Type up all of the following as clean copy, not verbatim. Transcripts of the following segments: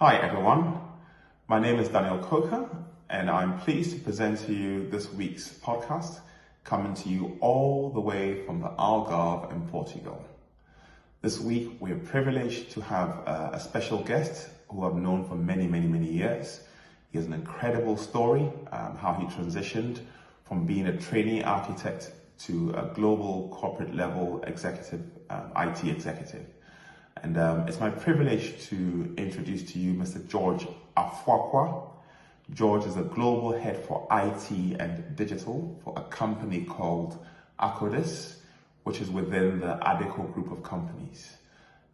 Hi everyone, my name is Daniel Coker and I'm pleased to present to you this week's podcast coming to you all the way from the Algarve in Portugal. This week we are privileged to have a special guest who I've known for many years. He has an incredible story, how he transitioned from being a trainee architect to a global corporate level executive, IT executive. And it's my privilege to introduce to you Mr. George Afoakwa. George is a global head for IT and digital for a company called Akkodis, which is within the Adecco Group of companies.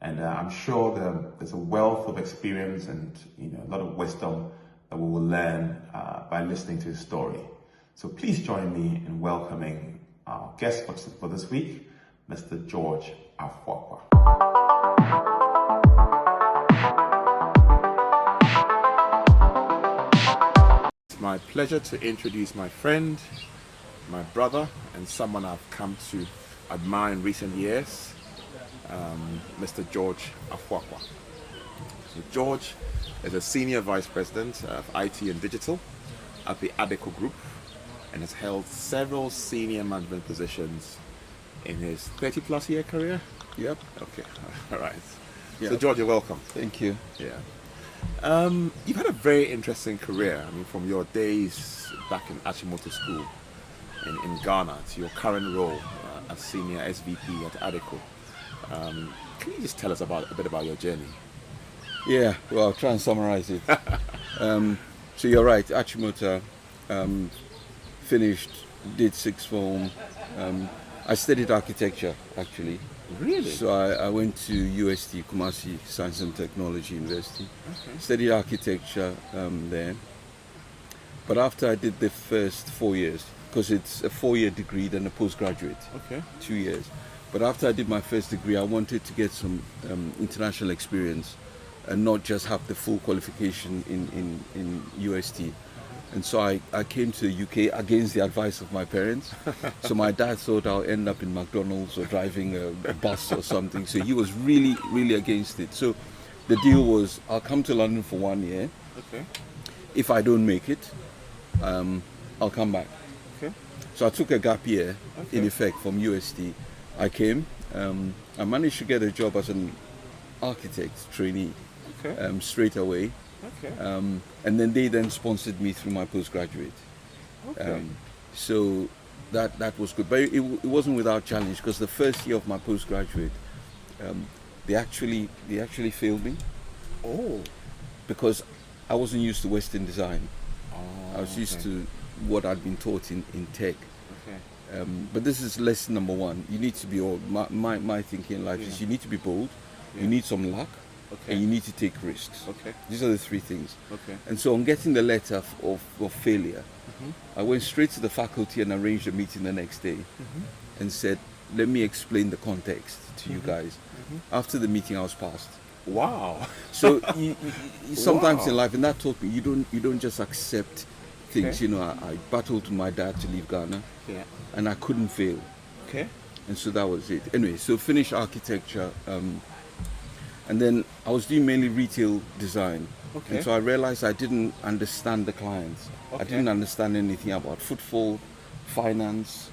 And I'm sure there's a wealth of experience and a lot of wisdom that we will learn by listening to his story. So please join me in welcoming our guest for this week, Mr. George Afoakwa. It's my pleasure to introduce my friend, my brother, and someone I've come to admire in recent years, Mr. George Afoakwa. So George is a senior vice president of IT and digital at the Adecco Group and has held several senior management positions in his 30-plus year career. Yep. Okay. All right. Yep. So George, you're welcome. Thank you. Yeah. You've had a very interesting career. I mean, from your days back in Achimota School in Ghana to your current role as senior SVP at Adecco. Can you just tell us a bit about your journey? Yeah. Well, I'll try and summarize it. So you're right. Achimota finished, did sixth form. I studied architecture actually. Really? So I went to UST, Kumasi Science and Technology University. Okay. Studied architecture there. But after I did the first 4 years, because it's a 4-year degree then a postgraduate, Okay. 2 years. But after I did my first degree, I wanted to get some international experience and not just have the full qualification in UST. And so I came to the UK against the advice of my parents. So my dad thought I'll end up in McDonald's or driving a bus or something. So he was really against it. So the deal was, I'll come to London for 1 year. Okay. If I don't make it, I'll come back. Okay. So I took a gap year, Okay. in effect, from UST. I came. I managed to get a job as an architect trainee Okay. straight away. Okay. And then they sponsored me through my postgraduate. Okay. So that was good, but it wasn't without challenge, because the first year of my postgraduate, they actually failed me Oh. because I wasn't used to Western design. Oh, I was used okay. to what I'd been taught in tech. Okay. But this is lesson number one. You need to be old. My thinking in life is you need to be bold, Yeah. you need some luck, Okay. and you need to take risks. Okay. These are the three things. Okay. And so on getting the letter of failure, Mhm. I went straight to the faculty and arranged a meeting the next day and said, let me explain the context to you guys. After the meeting, I was passed. Wow. So sometimes Wow. in life, and that taught me, you don't just accept things. Okay. I battled with my dad to leave Ghana, Yeah. and I couldn't fail. Okay. And so that was it. Anyway, so finished architecture, and then I was doing mainly retail design. Okay. And so I realized I didn't understand the clients. I Okay. didn't understand anything about footfall, finance,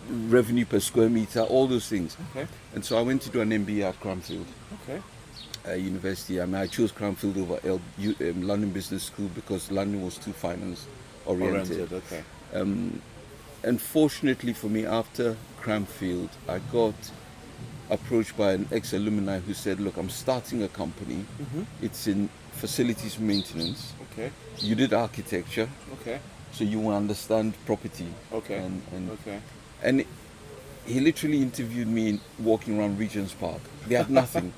revenue per square meter, all those things. Okay. And so I went to do an MBA at Cranfield Okay. University. I mean, I chose Cranfield over London Business School because London was too finance oriented. Okay. And fortunately for me, after Cranfield, I got approached by an ex-alumni who said, look, I'm starting a company. It's in facilities maintenance. Okay. You did architecture, Okay. so you will understand property. Okay. And Okay. he literally interviewed me walking around Regent's Park. They had nothing.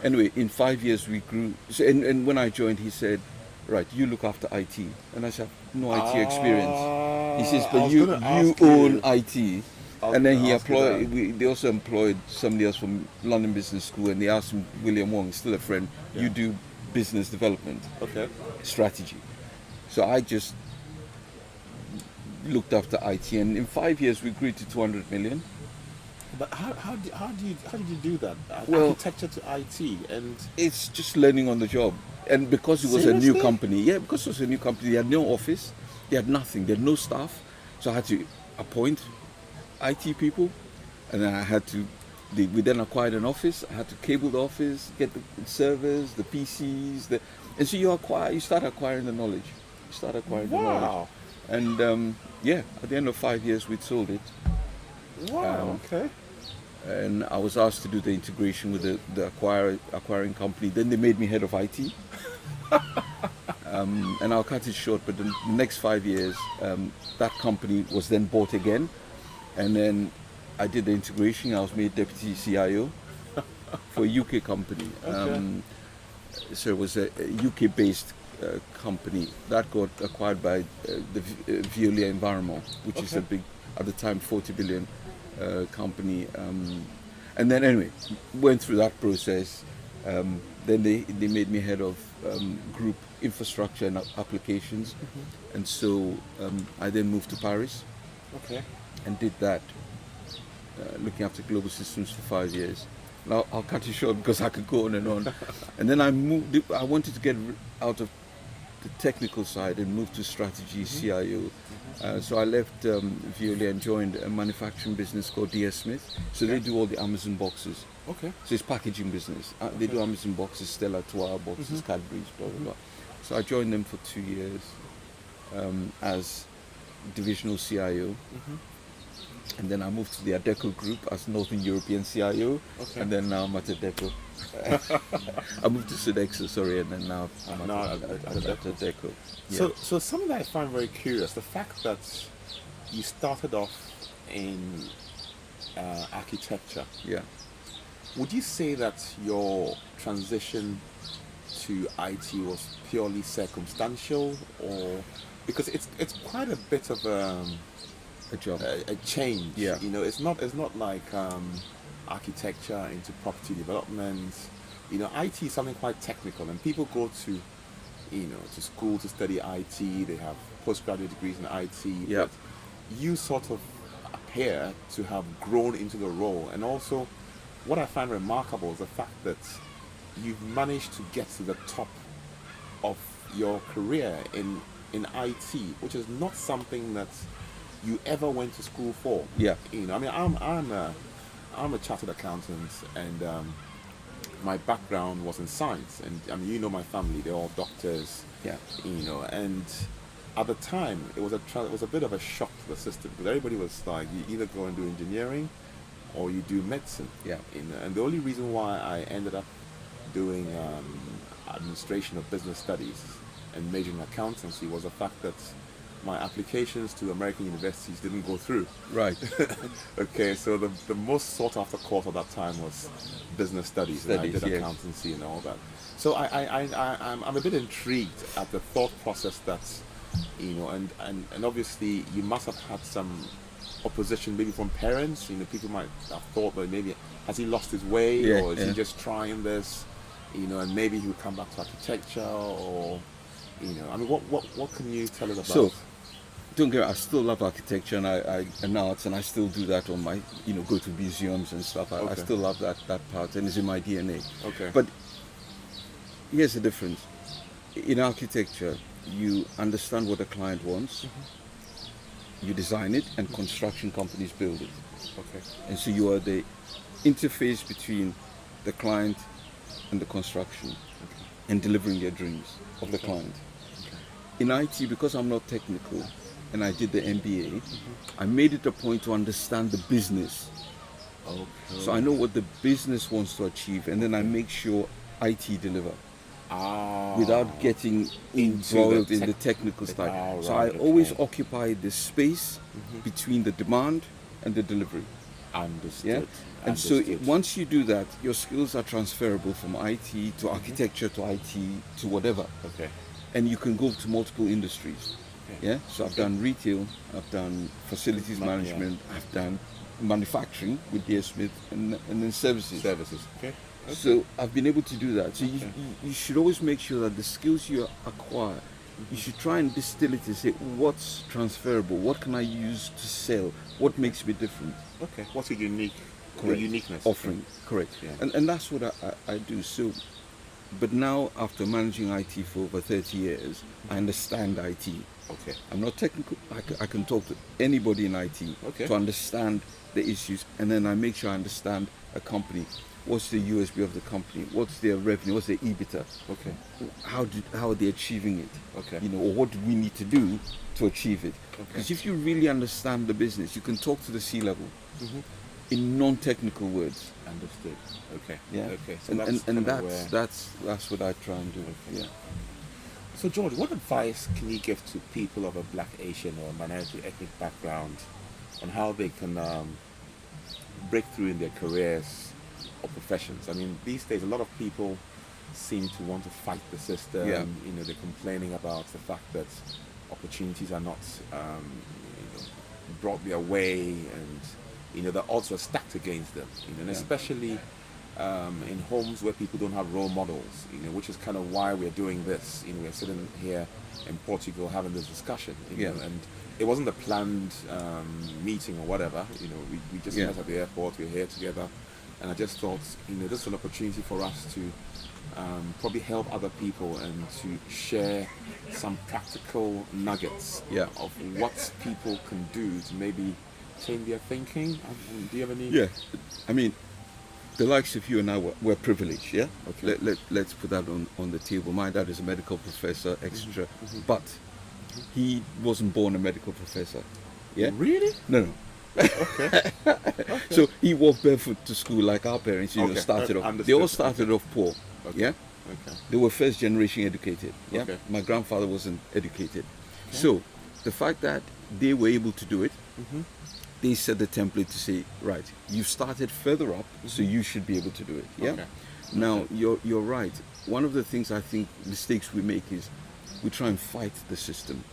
Anyway, in 5 years we grew. So, and when I joined, he said, right, you look after IT. And I said, no IT experience. He says, I but was you gonna ask own you. IT. I was And then gonna he ask you that. they also employed somebody else from London Business School, and they asked him, William Wong, still a friend, you do business development, Okay. strategy. So I just looked after IT, and in 5 years we grew to 200 million. But how did you do that? Well, Architecture to IT and it's just learning on the job. And because it was a new Seriously? company, yeah, because it was a new company, they had no office, they had nothing, they had no staff. So I had to appoint IT people, and then we then acquired an office. I had to cable the office, get the servers, the PCs, and so you start acquiring the knowledge. You start acquiring the knowledge. wow, And yeah, at the end of 5 years, we'd sold it. wow, okay. And I was asked to do the integration with the acquiring company. Then they made me head of IT. And I'll cut it short, but the next 5 years, that company was then bought again. And then I did the integration. I was made deputy CIO for a UK company. Okay. So it was a UK-based company that got acquired by the Veolia Environment, which is a big, at the time, 40 billion company. And then anyway, went through that process. Then they made me head of group infrastructure and applications. And so I then moved to Paris Okay. and did that, looking after global systems for 5 years. Now I'll cut it short because I could go on and on. And then I wanted to get out of the technical side and move to strategy, CIO. So I left Veolia and joined a manufacturing business called DS Smith. So they do all the Amazon boxes. Okay. So it's packaging business. They do Amazon boxes, Stella Artois boxes, Cadbury's, blah, blah, blah. So I joined them for 2 years as divisional CIO. And then I moved to the Adecco Group as Northern European CIO. Okay. And then now I'm at Adecco. I moved to Sodexo, sorry, and then now I'm at Adecco. Yeah. So something that I find very curious, the fact that you started off in architecture. Yeah. Would you say that your transition to IT was purely circumstantial, or because it's quite a bit of A job. a change? Yeah. You know, it's not like architecture into property development. You know, IT is something quite technical, and people go to to school to study IT. They have postgraduate degrees in IT. Yeah. But you sort of appear to have grown into the role, and also what I find remarkable is the fact that you've managed to get to the top of your career in IT, which is not something that you ever went to school for. Yeah. You know, I mean, I'm a chartered accountant, and my background was in science, and I mean, you know, my family, they're all doctors. Yeah. You know, and at the time, it was a bit of a shock to the system, because everybody was like, you either go and do engineering or you do medicine. Yeah. You know, and the only reason why I ended up doing administration of business studies and majoring in accountancy was the fact that my applications to American universities didn't go through. Right. Okay, so the most sought after course at that time was business studies, and I did Yes. accountancy and all that. So I'm a bit intrigued at the thought process that, you know, and obviously you must have had some opposition maybe from parents. You know, people might have thought that maybe has he lost his way, Yeah, or is he yeah. just trying this, you know, and maybe he would come back to architecture, or you know, I mean, what can you tell us about? So, don't get me, I still love architecture and arts, and I still do that on my, go to museums and stuff. I Okay. still love that part, and it's in my DNA. Okay. But here's the difference. In architecture, you understand what the client wants, you design it, and construction companies build it. Okay. And so you are the interface between the client and the construction and delivering their dreams of the client. In IT, because I'm not technical and I did the MBA, I made it a point to understand the business. Okay. So I know what the business wants to achieve, and then I make sure IT deliver without getting involved in the technical side. So I always occupy the space between the demand and the delivery. Understood. Yeah? And so once you do that, your skills are transferable from IT to architecture to IT to whatever. Okay. And you can go to multiple industries. Okay. Yeah. So I've done retail, I've done facilities management, I've done manufacturing with DS Smith, and then services. Okay. So I've been able to do that. So you should always make sure that the skills you acquire, you should try and distill it and say, what's transferable? What can I use to sell? What makes me different? Okay. What's your unique your uniqueness. offering. Correct. Yeah. And that's what I do. So, but now after managing IT for over 30 years, I understand IT. Okay. I'm not technical. I can talk to anybody in IT Okay. to understand the issues, and then I make sure I understand a company. What's the USB of the company? What's their revenue? What's their EBITDA? Okay. How are they achieving it? Okay. You know, or what do we need to do to achieve it? Okay. Because if you really understand the business, you can talk to the C-level in non-technical words. Understood. Okay. Yeah. Okay. So And that's that's what I try and do. Okay. Yeah. So George, what advice can you give to people of a Black, Asian, or minority ethnic background on how they can break through in their careers or professions? I mean, these days a lot of people seem to want to fight the system. Yeah. You know, they're complaining about the fact that opportunities are not brought their way, and the odds are stacked against them. And especially in homes where people don't have role models, which is kind of why we're doing this. We're sitting here in Portugal having this discussion, and it wasn't a planned meeting or whatever. We just met at the airport. We're here together, and I just thought, this is an opportunity for us to probably help other people and to share some practical nuggets of what people can do to maybe change their thinking. Do you have any? Yeah, I mean, the likes of you and I we're privileged, yeah? Okay. Let's put that on the table. My dad is a medical professor, etc. But he wasn't born a medical professor, yeah? Really? No. Okay. So he walked barefoot to school like our parents, started off. Understood. They all started off poor, yeah? Okay. They were first generation educated, yeah? Okay. My grandfather wasn't educated. So the fact that they were able to do it, they set the template to say, right, you started further up, so you should be able to do it. Yeah. Okay. Now you're right. One of the things I think mistakes we make is we try and fight the system.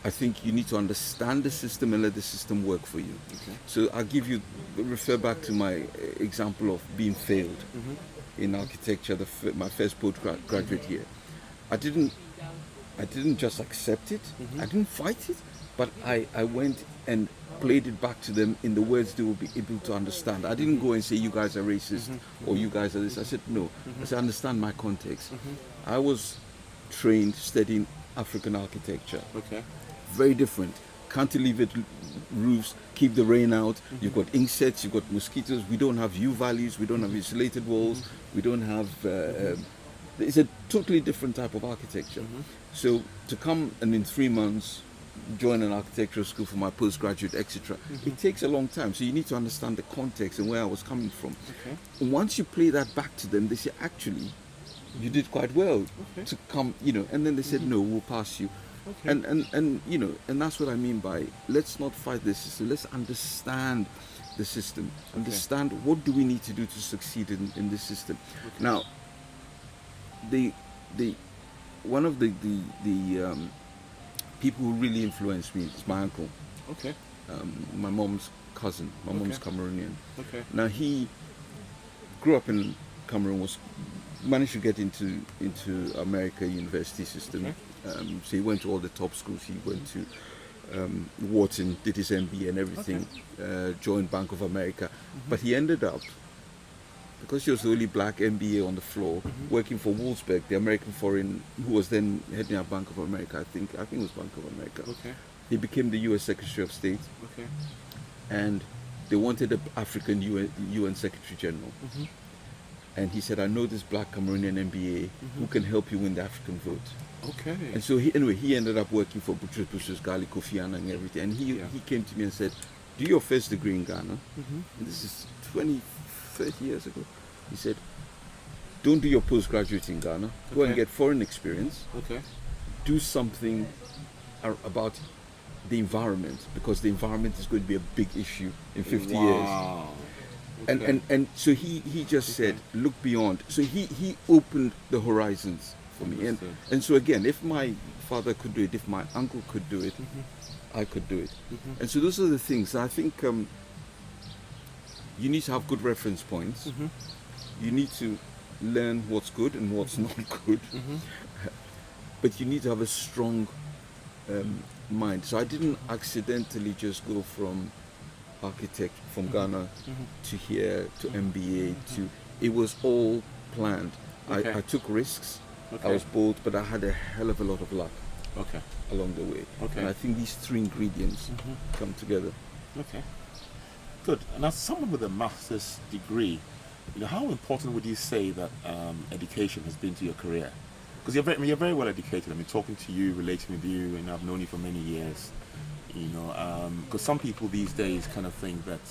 I think you need to understand the system and let the system work for you. Okay. So I'll refer back to my example of being failed in architecture, my first postgraduate year. I didn't just accept it. I didn't fight it, but I went and played it back to them in the words they will be able to understand. I didn't go and say you guys are racist or you guys are this. I said no. I said understand my context. I was trained studying African architecture. Okay. Very different. Cantilevered roofs, keep the rain out. You've got insects, you've got mosquitoes. We don't have U values. We don't have insulated walls. We don't have. It's a totally different type of architecture. So to come and in 3 months join an architectural school for my postgraduate, etc. It takes a long time. So you need to understand the context and where I was coming from. Okay. Once you play that back to them, they say, actually, you did quite well to come, and then they said, no, we'll pass you. Okay. And that's what I mean by let's not fight the system. Let's understand the system. Understand what do we need to do to succeed in this system. Okay. Now, one of the people who really influenced me is my uncle. Okay. My mom's cousin. My mom's Cameroonian. Okay. Now he grew up in Cameroon, managed to get into America university system. Okay. So he went to all the top schools. He went to Wharton, did his MBA and everything. Joined Bank of America, but he ended up, because he was the only black MBA on the floor, working for Wolfsberg, the American foreign, who was then heading up Bank of America. I think it was Bank of America. Okay. He became the U.S. Secretary of State. Okay. And they wanted an African UN Secretary General. And he said, I know this black Cameroonian MBA who can help you win the African vote. Okay. And so he ended up working for Boutros Ghali, Kofi Annan and everything. And he came to me and said, do your first degree in Ghana. And this is 30 years ago. He said, don't do your postgraduate in Ghana. Go and get foreign experience. Okay. Do something about the environment, because the environment is going to be a big issue in 50 years. Okay. And so he just said, look beyond. So he opened the horizons for me. And so again, if my father could do it, if my uncle could do it, I could do it. And so those are the things. I think you need to have good reference points. You need to learn what's good and what's not good. But you need to have a strong mind. So I didn't accidentally just go from architect from Ghana to here to MBA to it was all planned. Okay. I took risks. Okay. I was bold, but I had a hell of a lot of luck Okay. along the way. Okay. And I think these three ingredients come together. Okay. Good. And as someone with a master's degree, how important would you say that education has been to your career? Because you're very well educated. I mean, talking to you, relating with you, and I've known you for many years. Because some people these days kind of think that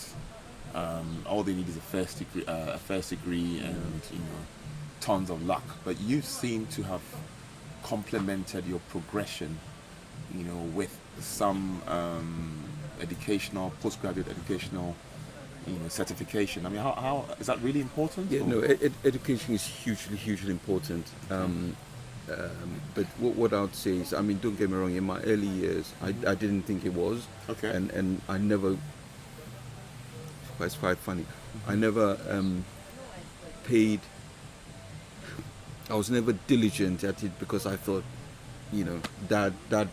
all they need is a first degree, and tons of luck. But you seem to have complemented your progression, with some educational, postgraduate educational, certification. I mean, how is that really important? Yeah, no, education is hugely important. But what I would say is, I mean, don't get me wrong, in my early years, I didn't think it was. Okay. And I never, it's quite funny, I never I was never diligent at it because I thought, dad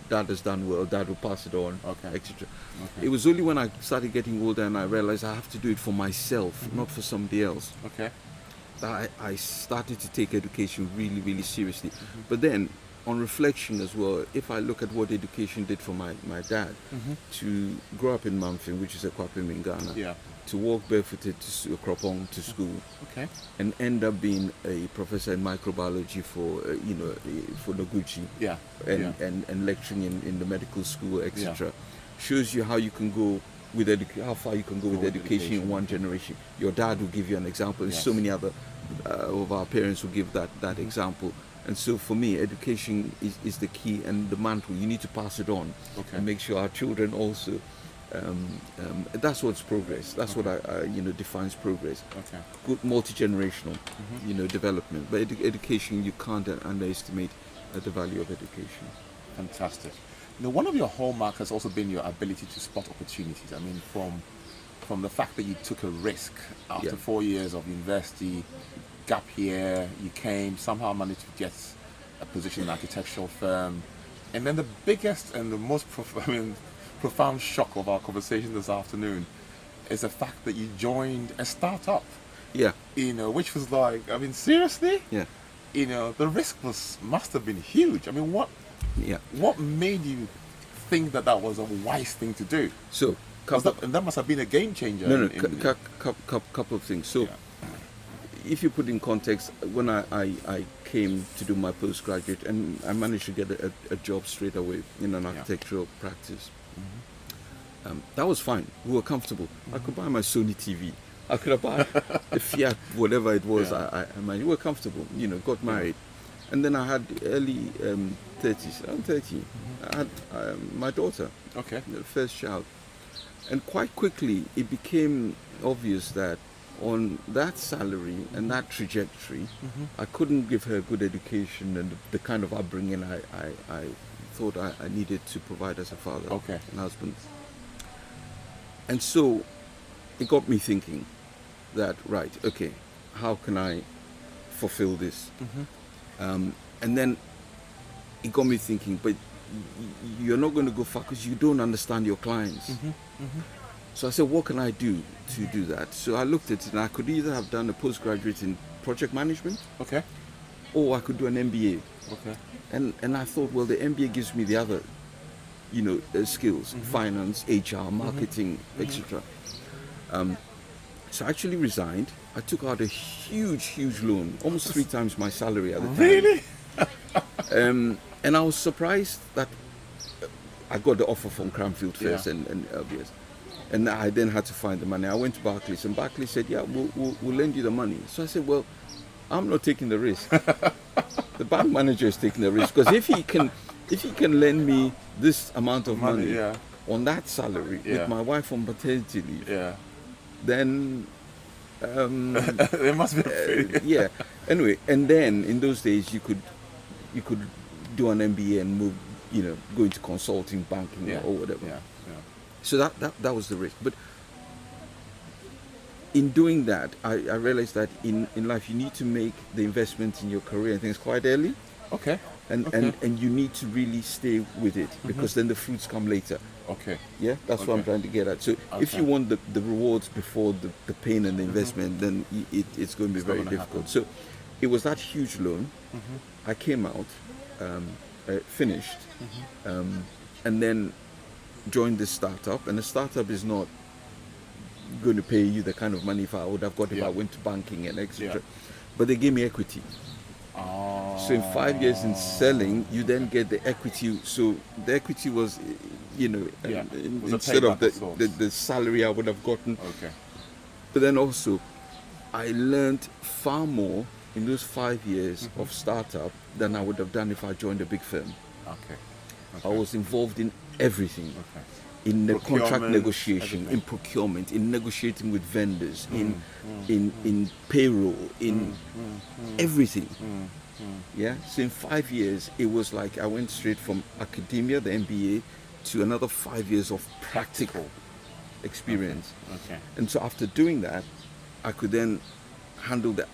has done well, dad will pass it on, Okay. etc. Okay. It was only when I started getting older and I realized I have to do it for myself, not for somebody else, Okay. that I started to take education really seriously. But then, on reflection as well, if I look at what education did for my dad, to grow up in Mamfin, which is a Kwapim in Ghana, Yeah. to walk barefooted to Kropong to school, Okay. and end up being a professor in microbiology for for Noguchi, Yeah. and lecturing in the medical school, etc. Shows you how you can go with how far you can go with education in one generation. Your dad will give you an example, and so Yes. many other of our parents will give that example. And so for me, education is the key and the mantle. You need to pass it on, Okay. and make sure our children also. That's what's progress. That's what I defines progress. Okay. Good multi-generational, development. But education, you can't underestimate the value of education. Fantastic. One of your hallmarks has also been your ability to spot opportunities. I mean, from the fact that you took a risk after 4 years of university, gap year, you came, somehow managed to get a position in an architectural firm. And then the biggest and the most profound shock of our conversation this afternoon is the fact that you joined a startup. Yeah. Which was like, I mean, seriously? Yeah. The risk must have been huge. I mean, what made you think that was a wise thing to do? So, and that must have been a game changer. Couple of things. So, if you put in context, when I came to do my postgraduate, and I managed to get a job straight away in an architectural practice, that was fine. We were comfortable. I could buy my Sony TV. I could buy the Fiat, whatever it was. We were comfortable. Got married, and then I had early 30s. I'm 30. I had my daughter. Okay. The first child, and quite quickly it became obvious that on that salary and that trajectory, I couldn't give her a good education and the kind of upbringing I thought I needed to provide as a father and husband. And so it got me thinking that, how can I fulfill this? And then it got me thinking, but you're not going to go far because you don't understand your clients. So I said, what can I do to do that? So I looked at it, and I could either have done a postgraduate in project management, or I could do an MBA. And I thought, well, the MBA gives me the other, skills, finance, HR, marketing, etc. So I actually resigned. I took out a huge loan, almost 3 times my salary at the time. Really? And I was surprised that I got the offer from Cranfield first and LBS. And I then had to find the money. I went to Barclays, and Barclays said, we'll lend you the money. So I said, well, I'm not taking the risk. The bank manager is taking the risk, because if he can lend me this amount of money on that salary with my wife on maternity leave, then there must be a fee. Anyway, and then in those days you could do an MBA and move, go into consulting, banking, or whatever. So that was the risk. But in doing that, I realized that in life you need to make the investment in your career and things quite early. Okay. And you need to really stay with it, because then the fruits come later. Okay. Yeah, that's what I'm trying to get at. So if you want the rewards before the pain and the investment, then it's going to be very difficult. So it was that huge loan. I came out, finished, and then joined this startup. And the startup is not going to pay you the kind of money I would have got if I went to banking and etc. But they gave me equity. So in 5 years in selling, you then get the equity. So the equity was, instead of the salary I would have gotten. Okay. But then also, I learned far more in those 5 years of startup than I would have done if I joined a big firm. Okay. I was involved in everything. Okay. In the contract negotiation, in procurement, in negotiating with vendors, in payroll, in everything. Yeah. So in 5 years, it was like I went straight from academia, the MBA, to another 5 years of practical experience. Okay. And so after doing that, I could then handle the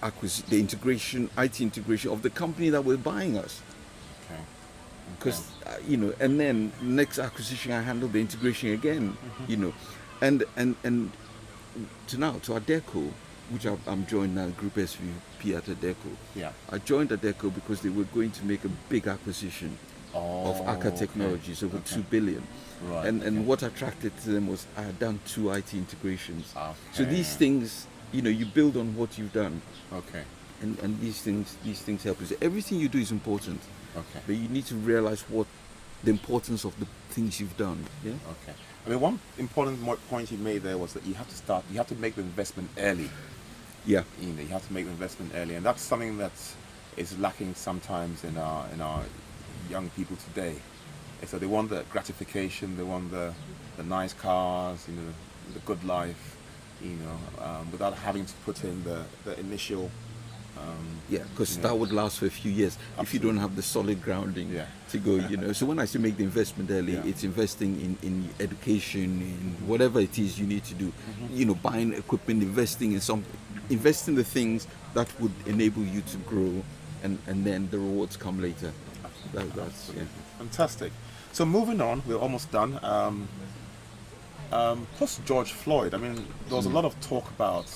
integration, IT integration of the company that were buying us. Okay. Because and then next acquisition I handled the integration again, and to Adecco, which I'm joined now, Group SVP at Adecco. Yeah. I joined Adecco because they were going to make a big acquisition of Afoakwa Technologies, over 2 billion. Right. And what attracted to them was I had done 2 IT integrations. Okay. So these things, you build on what you've done. Okay. And these things help you. So everything you do is important. Okay. But you need to realize what the importance of the things you've done. Yeah. Okay. I mean, one important point you made there was that you have to make the investment early. Yeah. You have to make the investment early, and that's something that is lacking sometimes in our young people today. And so they want the gratification, they want the nice cars, the good life, without having to put in the initial. Because that would last for a few years. Absolutely. If you don't have the solid grounding to go, So when I say make the investment early, it's investing in education, in whatever it is you need to do. Buying equipment, investing in the things that would enable you to grow, and then the rewards come later. That's fantastic. So moving on, we're almost done. Post George Floyd, I mean, there was a lot of talk about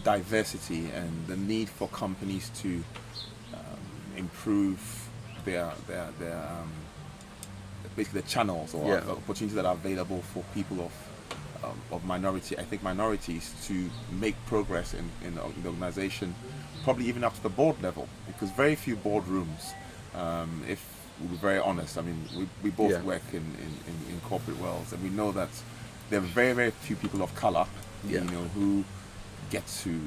diversity and the need for companies to improve their basically the channels or opportunities that are available for people of ethnic minorities to make progress in the organization, probably even up to the board level, because very few boardrooms, if we'll be very honest, I mean, we both work in corporate worlds, and we know that there are very, very few people of color, who get to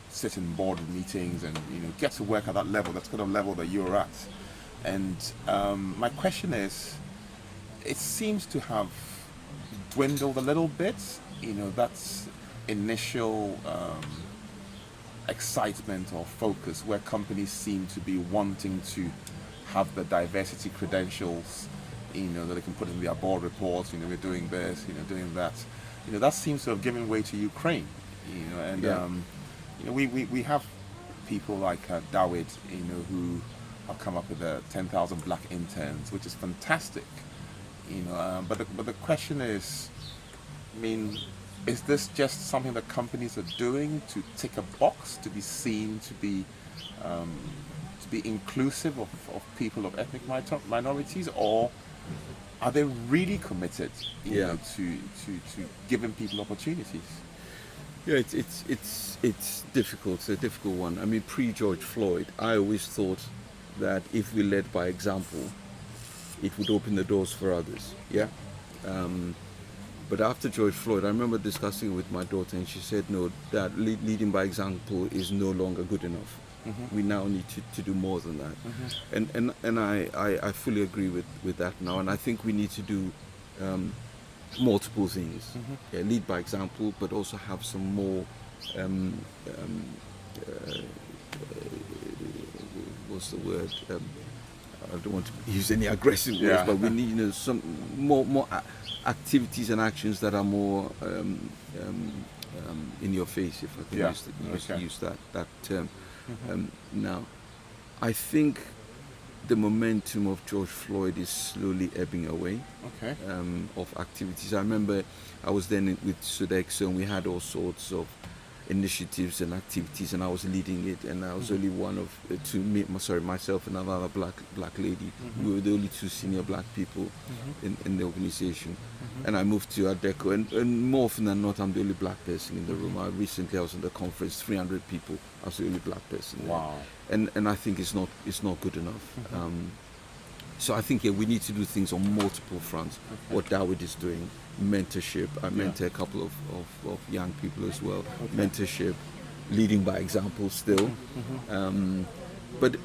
sit in board meetings and get to work at that level, that's kind of level that you're at. And my question is, it seems to have dwindled a little bit, that's initial excitement or focus where companies seem to be wanting to have the diversity credentials, that they can put in their board reports, we're doing this, doing that. That seems to have given way to Ukraine, we have people like Dawid, who have come up with the 10,000 black interns, which is fantastic, but the question is, I mean, is this just something that companies are doing to tick a box, to be seen, to be inclusive of people of ethnic minorities, or are they really committed, to giving people opportunities? Yeah, it's difficult. It's a difficult one. I mean, pre-George Floyd, I always thought that if we led by example, it would open the doors for others. Yeah. But after George Floyd, I remember discussing it with my daughter, and she said, no, that leading by example is no longer good enough. We now need to do more than that. And I fully agree with that now. And I think we need to do multiple things. Lead by example, but also have some more what's the word? I don't want to use any aggressive words, but we need some more activities and actions that are more in your face, if I can use that term. Now, I think the momentum of George Floyd is slowly ebbing away. Okay. Of activities. I remember I was then with Sodexo, and we had all sorts of initiatives and activities, and I was leading it, and I was only one of myself and another black lady. We were the only two senior black people in the organization. And I moved to Adecco, and more often than not, I'm the only black person in the room. I was in the conference, 300 people. I was the only black person there. Wow. And I think it's not good enough. So I think we need to do things on multiple fronts. What Dawood is doing, mentorship. I mentor a couple of young people as well. Mentorship, leading by example still. But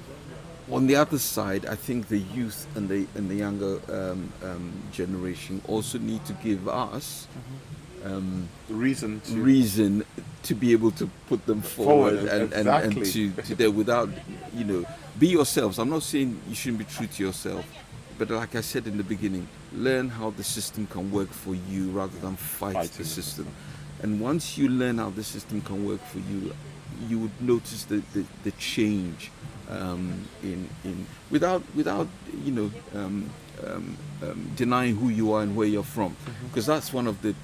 on the other side, I think the youth and the younger generation also need to give us reason to be able to put them forward and to there without, be yourselves. I'm not saying you shouldn't be true to yourself, but like I said in the beginning, learn how the system can work for you rather than fight the system. And once you learn how the system can work for you, you would notice the change without denying who you are and where you're from, because that's one of the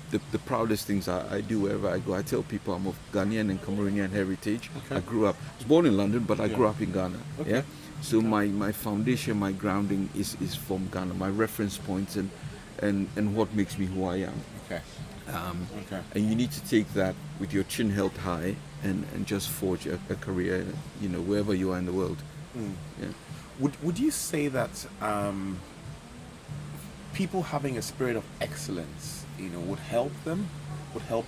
proudest things I do wherever I go. I tell people I'm of Ghanaian and Cameroonian heritage. I was born in London, but I grew up in Ghana. So my foundation, my grounding is from Ghana, my reference points and what makes me who I am. And you need to take that with your chin held high and just forge a career, wherever you are in the world. Would you say that people having a spirit of excellence, would help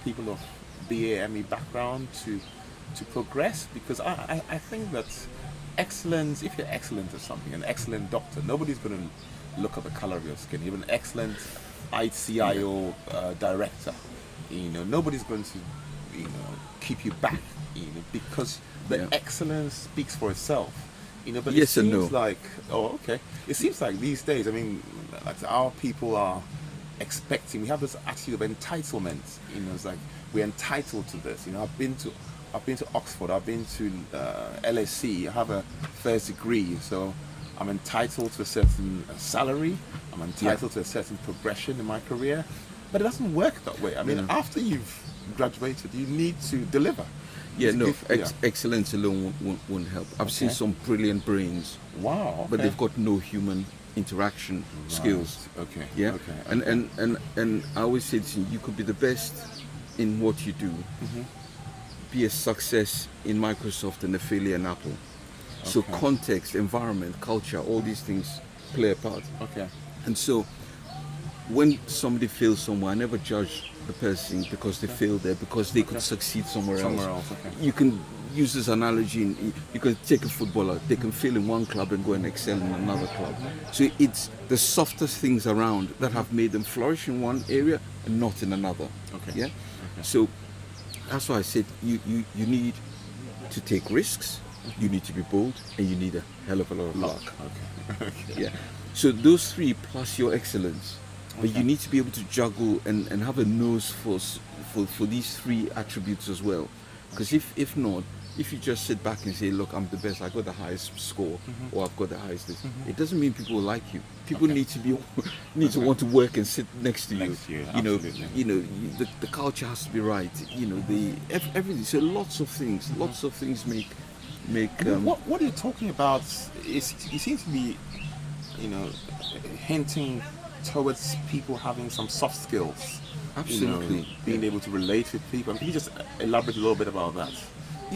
people of BAME background to progress? Because I think that excellence, if you're excellent at something, an excellent doctor, nobody's going to look at the color of your skin. You're an excellent ICIO director, nobody's going to keep you back, because the excellence speaks for itself. But yes, it seems and no. like, it seems like these days, like our people are expecting, we have this attitude of entitlement, it's like we're entitled to this. I've been to Oxford, I've been to LSE, I have a first degree, so I'm entitled to a certain salary, I'm entitled to a certain progression in my career, but it doesn't work that way. After you've graduated, you need to deliver. Excellence alone won't help. I've seen some brilliant brains. Wow. But they've got no human interaction skills. And I always say to you could be the best in what you do, be a success in Microsoft and a failure in Apple. So context, environment, culture, all these things play a part. And so when somebody fails somewhere, I never judge the person because they failed there, because they could succeed somewhere else. You can use this analogy, you can take a footballer, they can fail in one club and go and excel in another club. So it's the softest things around that have made them flourish in one area and not in another. So that's why I said you need to take risks, you need to be bold, and you need a hell of a lot of luck. So those three plus your excellence. But you need to be able to juggle and have a nose for these three attributes as well. Because if not, if you just sit back and say, look, I'm the best, I got the highest score, or I've got the highest this, it doesn't mean people will like you. People need to want to work and sit next to you. The culture has to be right. Everything. So lots of things make. What are you talking about? You seem to be, hinting towards people having some soft skills. Absolutely. Being able to relate with people. Can you just elaborate a little bit about that?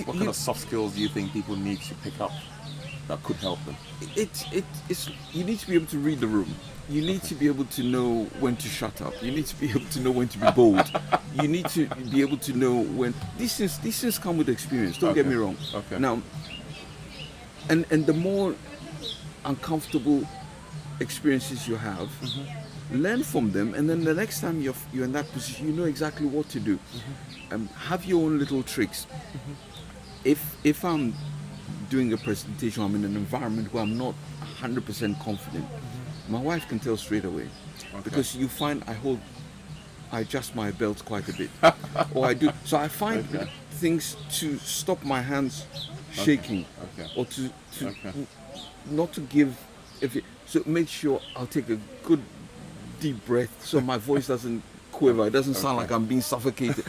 What kind of soft skills do you think people need to pick up that could help them? It's you need to be able to read the room. You need to be able to know when to shut up. You need to be able to know when to be bold. You need to be able to know when these things come with experience. Don't get me wrong. Now, and the more uncomfortable experiences you have, learn from them, and then the next time you're in that position, you know exactly what to do. Have your own little tricks. If I'm doing a presentation, I'm in an environment where I'm not 100% confident, my wife can tell straight away, because you find I adjust my belt quite a bit, or I do. So I find things to stop my hands shaking, or to not to give So make sure I'll take a good deep breath so my voice doesn't quiver. It doesn't sound like I'm being suffocated.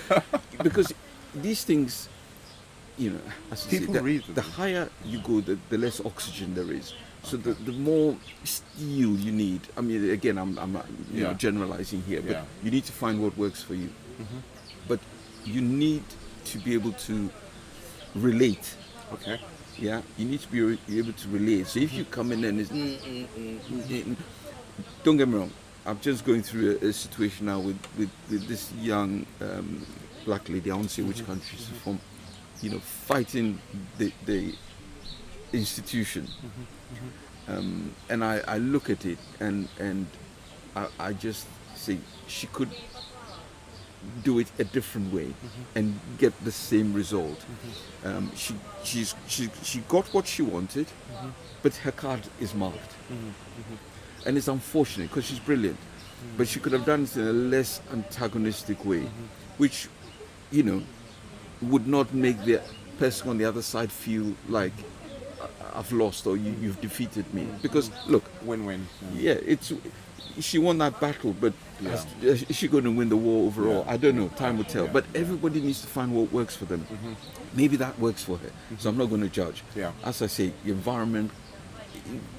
Because these things, you know, as you People say, read the them. higher you go, the less oxygen there is. So the more steel you need. I mean, again, I'm not, you know, generalizing here, but you need to find what works for you. But you need to be able to relate. Okay. Yeah, you need to be able to relate. So if you come in and it's don't get me wrong, I'm just going through a situation now with this young black lady. I won't say which country she's from. You know, fighting the institution. And I look at it and I just say she could do it a different way and get the same result. She got what she wanted, but her card is marked. And it's unfortunate because she's brilliant, but she could have done it in a less antagonistic way, which, you know, would not make the person on the other side feel like I've lost or you've defeated me. Because look, win-win. Yeah, she won that battle, but is she going to win the war overall? I don't know. Time will tell. But everybody needs to find what works for them. Maybe that works for her. So I'm not going to judge. As I say, the environment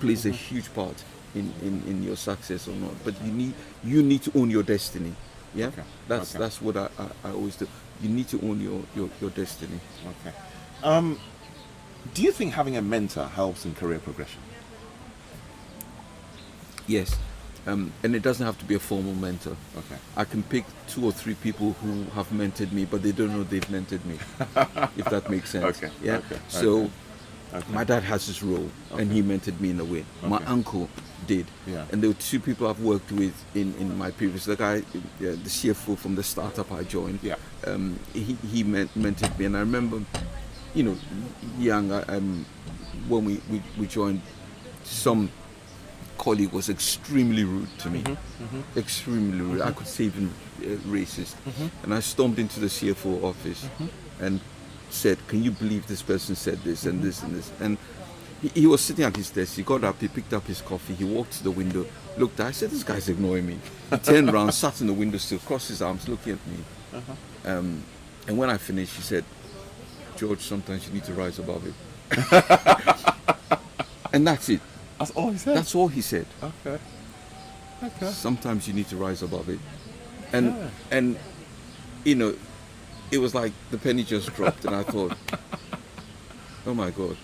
plays a huge part in your success or not. But you need to own your destiny. Yeah, that's what I always do. You need to own your destiny. Okay. Do you think having a mentor helps in career progression? Yes. And it doesn't have to be a formal mentor. Okay. I can pick 2 or 3 people who have mentored me, but they don't know they've mentored me. If that makes sense. Okay. Yeah. Okay. So my dad has his role, and he mentored me in a way. My uncle did. Yeah. And there were 2 people I've worked with in my previous. The guy, the CFO from the startup I joined. Yeah. He mentored me, and I remember, you know, young, when we joined, some colleague was extremely rude to me. Extremely rude. I could say even racist. And I stormed into the CFO office and said, "Can you believe this person said this and this and this?" And he was sitting at his desk. He got up, he picked up his coffee, he walked to the window, looked. I said, "This guy's ignoring me." He turned around, sat in the window still, crossed his arms, looking at me. And when I finished, he said, "George, sometimes you need to rise above it." And that's it. That's all he said? That's all he said. Okay. Sometimes you need to rise above it. And you know, it was like the penny just dropped, and I thought, oh my God.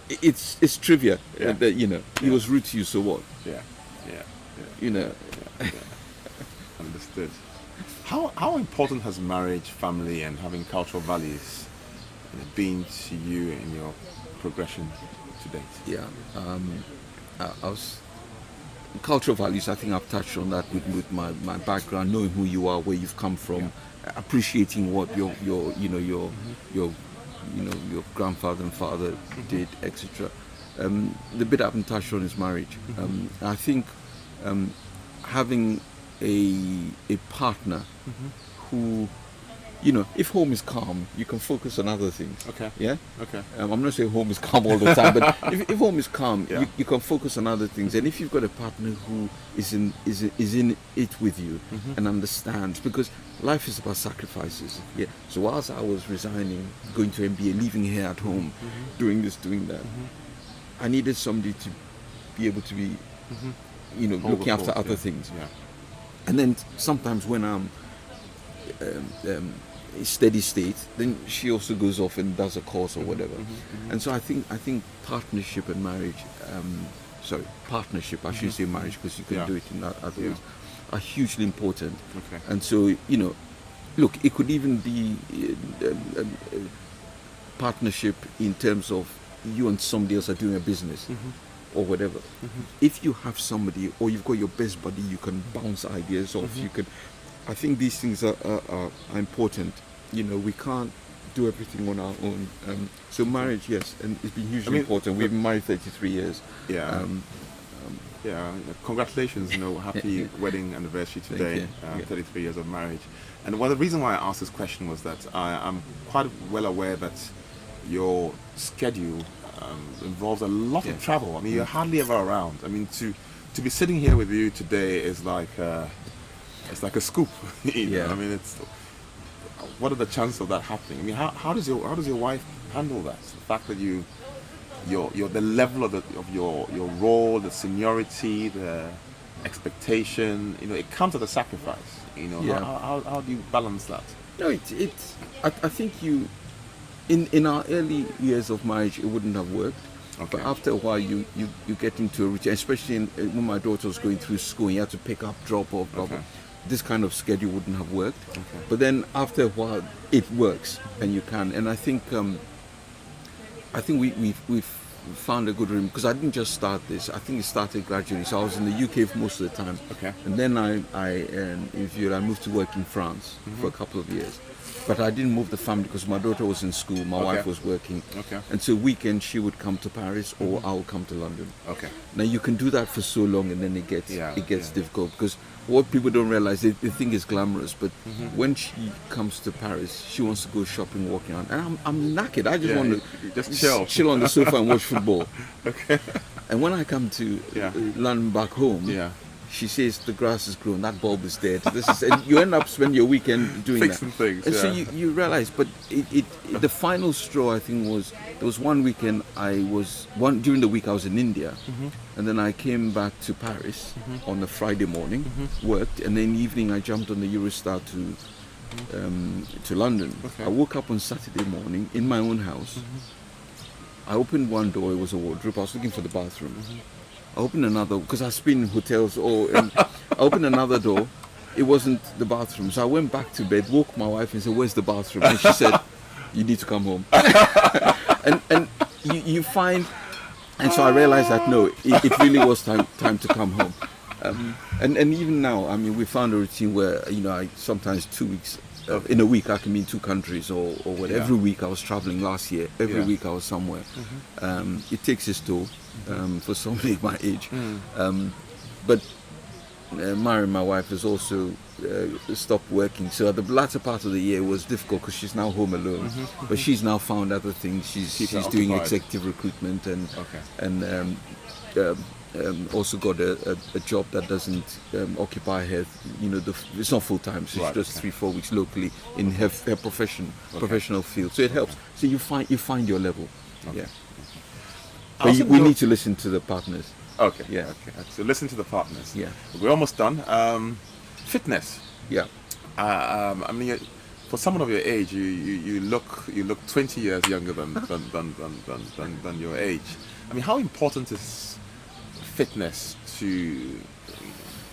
It's trivia that, you know, he was rude to you, so what? Yeah. You know. Understood. How important has marriage, family, and having cultural values been to you in your progression to date? Yeah. I was cultural values. I think I've touched on that with my background, knowing who you are, where you've come from, appreciating what your grandfather and father did, etc. The bit I haven't touched on is marriage. I think having a partner who, you know, if home is calm, you can focus on other things. Okay. Yeah. Okay. I'm not saying home is calm all the time, but if home is calm, you can focus on other things. And if you've got a partner who is in it with you and understands, because life is about sacrifices. Yeah. So whilst I was resigning, going to MBA, leaving here at home, doing this, doing that, I needed somebody to be able to be, you know, looking after other things. Yeah. And then sometimes when I'm steady state, then she also goes off and does a course or whatever. And so I think partnership and marriage, partnership, I should say marriage, because you can do it in other ways, are hugely important. Okay. And so, you know, look, it could even be partnership in terms of you and somebody else are doing a business or whatever. If you have somebody, or you've got your best buddy, you can bounce ideas off. You can. I think these things are important. You know, we can't do everything on our own. So marriage, yes, and it's been hugely important. We've been married 33 years. Yeah. Congratulations, you know, happy wedding anniversary today, 33 years of marriage. And the reason why I asked this question was that I'm quite well aware that your schedule involves a lot of travel. I mean, you're hardly ever around. I mean, to be sitting here with you today is like it's like a scoop. You know? I mean, it's what are the chances of that happening? I mean, how does your wife handle that? The fact that your the level of your role, the seniority, the expectation, you know, it comes at a sacrifice. You know, how do you balance that? No, I think in our early years of marriage, it wouldn't have worked. Okay. But after a while, you get into a routine, especially when my daughter was going through school, you had to pick up, drop off, blah, blah. This kind of schedule wouldn't have worked. Okay. But then after a while, it works, and you can. And I think we've found a good room, because I didn't just start this. I think it started gradually. So I was in the UK for most of the time. Okay. And then I moved to work in France for a couple of years. But I didn't move the family because my daughter was in school, my wife was working. Okay. And so weekends she would come to Paris or I would come to London. Okay. Now you can do that for so long, and then it gets difficult, because what people don't realize, they think it's glamorous, but when she comes to Paris, she wants to go shopping, walking around, and I'm knackered. I just want to just chill on the sofa and watch football. Okay. And when I come to London back home, she says the grass is grown, that bulb is dead. And you end up spending your weekend doing fixing that. things. And so you realize, but the final straw, I think, was there was one weekend during the week I was in India, and then I came back to Paris on a Friday morning, worked, and then in the evening I jumped on the Eurostar to London. Okay. I woke up on Saturday morning in my own house. I opened one door, it was a wardrobe. I was looking for the bathroom. I opened another, because I've been in hotels, and I opened another door. It wasn't the bathroom. So I went back to bed, woke my wife and said, "Where's the bathroom?" And she said, "You need to come home." and you find, and so I realized that no, it really was time to come home. And even now, I mean, we found a routine where, you know, I sometimes 2 weeks, in a week I can be in 2 countries or whatever. Every week I was traveling last year. Every week I was somewhere. It takes its toll for somebody my age. But marrying my wife has also stopped working. So the latter part of the year was difficult because she's now home alone. But she's now found other things. She's doing executive recruitment and also got a job that doesn't occupy her. You know, it's not full time. So she does 3-4 weeks locally in her professional field. So it helps. So you find your level. Yeah. But we need to listen to the partners. Okay. Yeah. Okay. So listen to the partners. Yeah. We're almost done. Fitness. Yeah. I mean, for someone of your age, you look 20 years younger than your age. I mean, how important is fitness to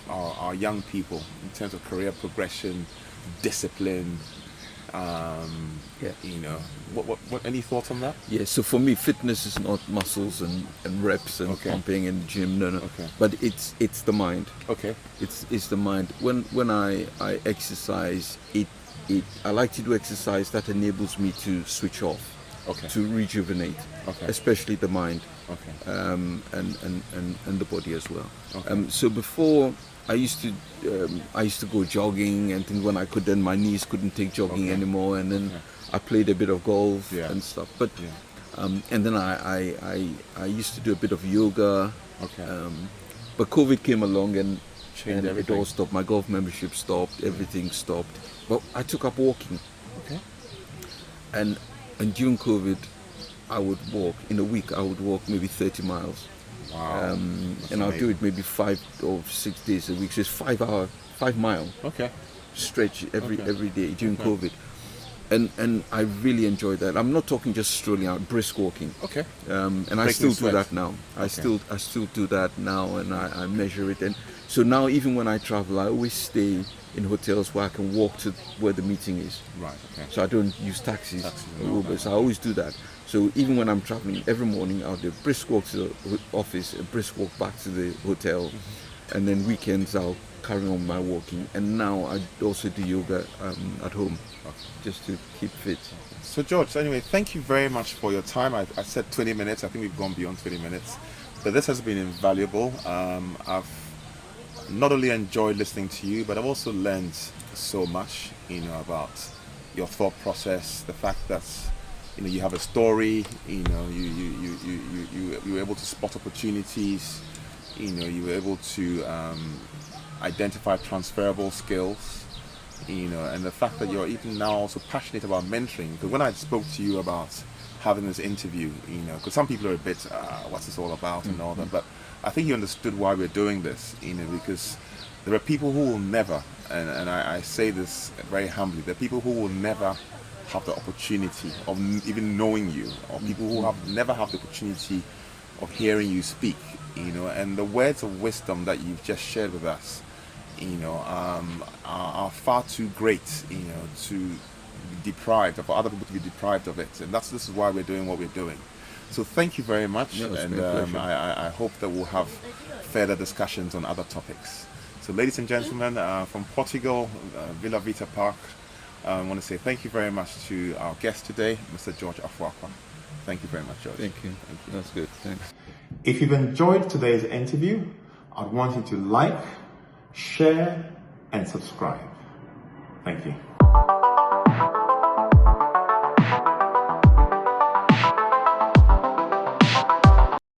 our young people in terms of career progression, discipline? You know, what any thoughts on that? Yeah, so for me, fitness is not muscles and reps and pumping in the gym. No. Okay. But it's the mind. Okay. It's the mind. When I exercise, I like to do exercise that enables me to switch off. Okay. To rejuvenate. Okay. Especially the mind. Okay. And the body as well. Okay. So before, I used to go jogging and things when I could. Then my knees couldn't take jogging anymore, and then I played a bit of golf and stuff. But and then I used to do a bit of yoga. Okay. But COVID came along and it all stopped. My golf membership stopped. Everything stopped. But I took up walking. Okay. And during COVID, I would walk in a week. I would walk maybe 30 miles. Wow. And I'll do it maybe 5 or 6 days a week. So it's 5 mile stretch every day during COVID. And I really enjoyed that. I'm not talking just strolling out, brisk walking. Okay. And I still do that now. I still do that now, and I measure it. And so now even when I travel, I always stay in hotels where I can walk to where the meeting is. Right. Okay. So I don't use taxis or Uber. So I always do that. So even when I'm traveling, every morning I'll do a brisk walk to the office, a brisk walk back to the hotel, and then weekends I'll carry on my walking. And now I also do yoga at home, just to keep fit. So George, anyway, thank you very much for your time. I said 20 minutes. I think we've gone beyond 20 minutes. But this has been invaluable. I've not only enjoyed listening to you, but I've also learned so much, you know, about your thought process, the fact that you have a story, you you were able to spot opportunities. You were able to identify transferable skills. And the fact that you're even now also passionate about mentoring. Because when I spoke to you about having this interview, because some people are a bit, what's this all about and all that, but I think you understood why we're doing this, because there are people who will never, and I say this very humbly, there are people who will never have the opportunity of even knowing you, or people who never have the opportunity of hearing you speak, and the words of wisdom that you've just shared with us, are far too great, to be deprived, for other people to be deprived of it, and this is why we're doing what we're doing. So thank you very much, and I hope that we'll have further discussions on other topics. So ladies and gentlemen, from Portugal, Villa Vita Park, I want to say thank you very much to our guest today, Mr. George Afoakwa. Thank you very much, George. Thank you. That's good. Thanks. If you've enjoyed today's interview, I'd want you to like, share, and subscribe. Thank you.